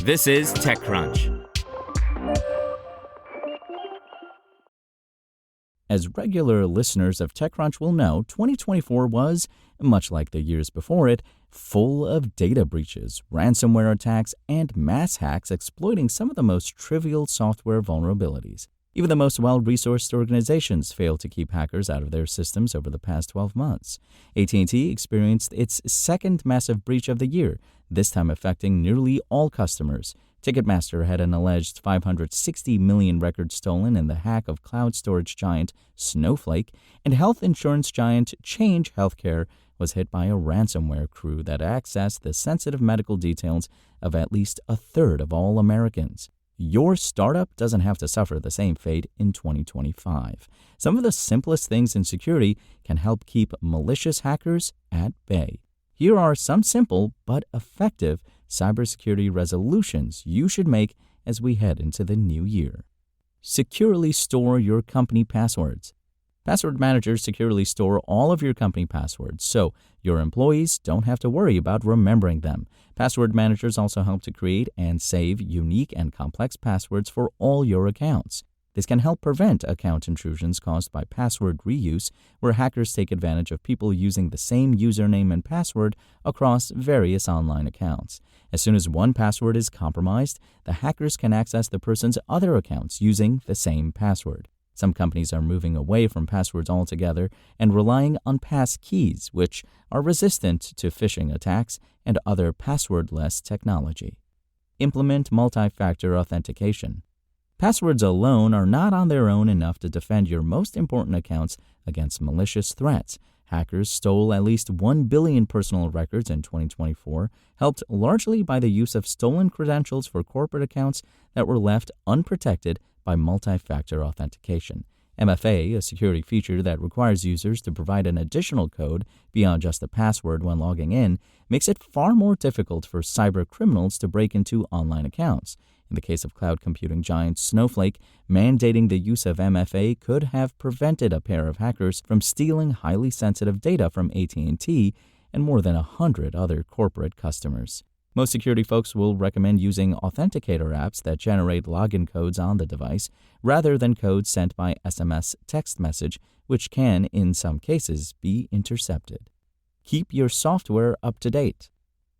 This is TechCrunch. As regular listeners of TechCrunch will know, 2024 was, much like the years before it, full of data breaches, ransomware attacks, and mass hacks exploiting some of the most trivial software vulnerabilities. Even the most well-resourced organizations failed to keep hackers out of their systems over the past 12 months. AT&T experienced its second massive breach of the year, this time affecting nearly all customers. Ticketmaster had an alleged 560 million records stolen in the hack of cloud storage giant Snowflake, and health insurance giant Change Healthcare was hit by a ransomware crew that accessed the sensitive medical details of at least a third of all Americans. Your startup doesn't have to suffer the same fate in 2025. Some of the simplest things in security can help keep malicious hackers at bay. Here are some simple but effective cybersecurity resolutions you should make as we head into the new year. Securely store your company passwords. Password managers securely store all of your company passwords, so your employees don't have to worry about remembering them. Password managers also help to create and save unique and complex passwords for all your accounts. This can help prevent account intrusions caused by password reuse, where hackers take advantage of people using the same username and password across various online accounts. As soon as one password is compromised, the hackers can access the person's other accounts using the same password. Some companies are moving away from passwords altogether and relying on pass keys, which are resistant to phishing attacks and other passwordless technology. Implement multi-factor authentication. Passwords alone are not on their own enough to defend your most important accounts against malicious threats. Hackers stole at least 1 billion personal records in 2024, helped largely by the use of stolen credentials for corporate accounts that were left unprotected by multi-factor authentication. MFA, a security feature that requires users to provide an additional code beyond just a password when logging in, makes it far more difficult for cyber criminals to break into online accounts. In the case of cloud computing giant Snowflake, mandating the use of MFA could have prevented a pair of hackers from stealing highly sensitive data from AT&T and more than 100 other corporate customers. Most security folks will recommend using authenticator apps that generate login codes on the device rather than codes sent by SMS text message, which can, in some cases, be intercepted. Keep your software up to date.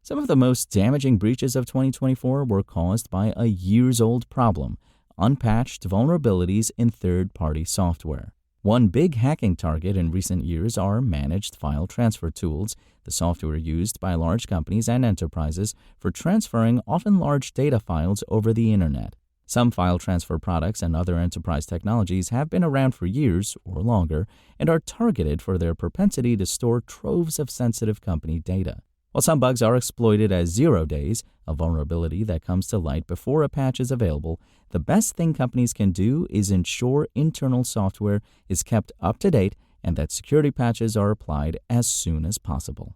Some of the most damaging breaches of 2024 were caused by a years-old problem, unpatched vulnerabilities in third-party software. One big hacking target in recent years are managed file transfer tools, the software used by large companies and enterprises for transferring often large data files over the internet. Some file transfer products and other enterprise technologies have been around for years or longer and are targeted for their propensity to store troves of sensitive company data. While some bugs are exploited as 0 days, a vulnerability that comes to light before a patch is available, the best thing companies can do is ensure internal software is kept up to date and that security patches are applied as soon as possible.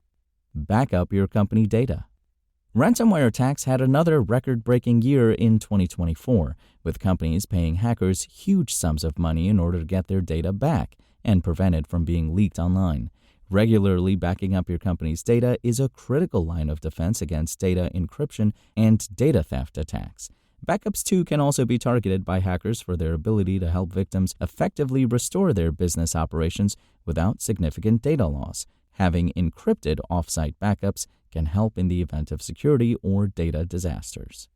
Back up your company data. Ransomware attacks had another record-breaking year in 2024, with companies paying hackers huge sums of money in order to get their data back and prevent it from being leaked online. Regularly backing up your company's data is a critical line of defense against data encryption and data theft attacks. Backups, too, can also be targeted by hackers for their ability to help victims effectively restore their business operations without significant data loss. Having encrypted off-site backups can help in the event of security or data disasters.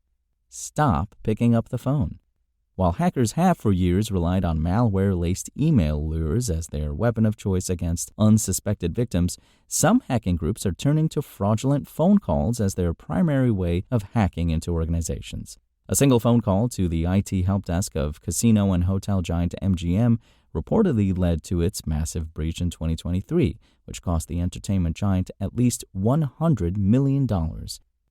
Stop picking up the phone. While hackers have for years relied on malware-laced email lures as their weapon of choice against unsuspected victims, some hacking groups are turning to fraudulent phone calls as their primary way of hacking into organizations. A single phone call to the IT help desk of casino and hotel giant MGM reportedly led to its massive breach in 2023, which cost the entertainment giant at least $100 million.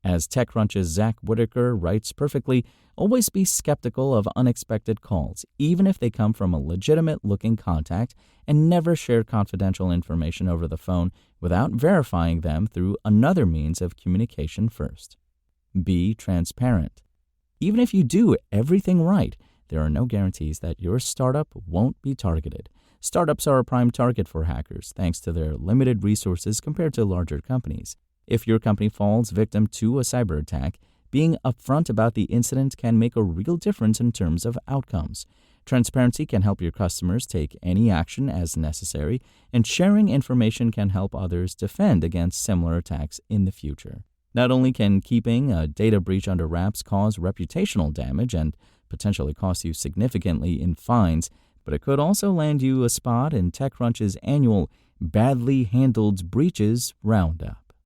As TechCrunch's Zach Whitaker writes perfectly, always be skeptical of unexpected calls, even if they come from a legitimate-looking contact, and never share confidential information over the phone without verifying them through another means of communication first. Be transparent. Even if you do everything right, there are no guarantees that your startup won't be targeted. Startups are a prime target for hackers thanks to their limited resources compared to larger companies. If your company falls victim to a cyber attack, being upfront about the incident can make a real difference in terms of outcomes. Transparency can help your customers take any action as necessary, and sharing information can help others defend against similar attacks in the future. Not only can keeping a data breach under wraps cause reputational damage and potentially cost you significantly in fines, but it could also land you a spot in TechCrunch's annual Badly Handled Breaches Roundup.